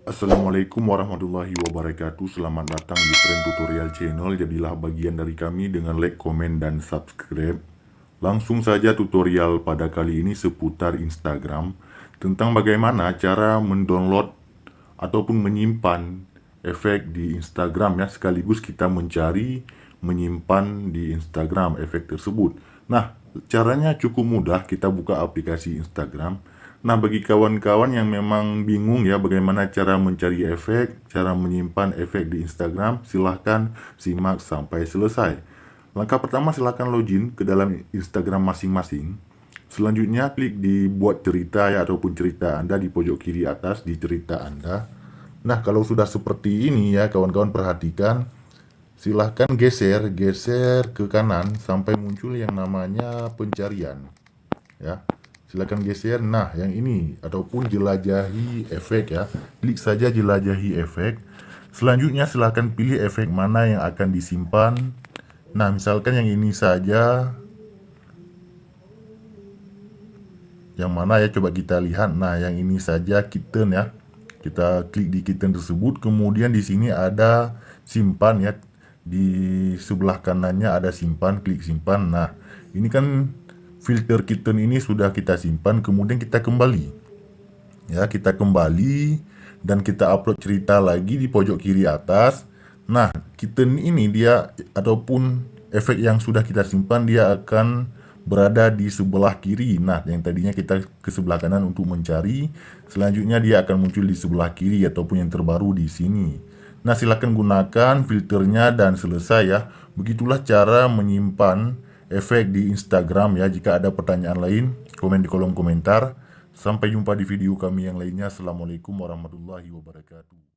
Assalamualaikum warahmatullahi wabarakatuh. Selamat datang di Trend Tutorial Channel. Jadilah bagian dari kami dengan like, komen, dan subscribe. Langsung saja tutorial pada kali ini seputar Instagram, tentang bagaimana cara mendownload ataupun menyimpan efek di Instagram ya, sekaligus kita mencari, menyimpan di Instagram efek tersebut. Nah, caranya cukup mudah. Kita buka aplikasi Instagram. Nah, bagi kawan-kawan yang memang bingung ya bagaimana cara mencari efek, cara menyimpan efek di Instagram, silahkan simak sampai selesai. Langkah pertama, silahkan login ke dalam Instagram masing-masing. Selanjutnya klik di buat cerita ya, ataupun cerita Anda di pojok kiri atas di cerita Anda. Nah, kalau sudah seperti ini ya, kawan-kawan perhatikan. Silahkan geser ke kanan sampai muncul yang namanya pencarian ya. Silahkan geser. Nah, yang ini ataupun jelajahi efek ya. Klik saja jelajahi efek. Selanjutnya silahkan pilih efek mana yang akan disimpan. Nah, misalkan yang ini saja. Yang mana ya, coba kita lihat. Nah, yang ini saja, kitten ya. Kita klik di kitten tersebut. Kemudian di sini ada simpan ya. Di sebelah kanannya ada simpan, klik simpan. Nah, ini kan filter kitten ini sudah kita simpan. Kemudian kita kembali ya, kita kembali dan kita upload cerita lagi di pojok kiri atas. Nah, kitten ini dia ataupun efek yang sudah kita simpan, dia akan berada di sebelah kiri. Nah, yang tadinya kita ke sebelah kanan untuk mencari, selanjutnya dia akan muncul di sebelah kiri ataupun yang terbaru di sini. Nah, silakan gunakan filternya dan selesai ya. Begitulah cara menyimpan efek di Instagram ya. Jika ada pertanyaan lain, komen di kolom komentar. Sampai jumpa di video kami yang lainnya. Assalamualaikum warahmatullahi wabarakatuh.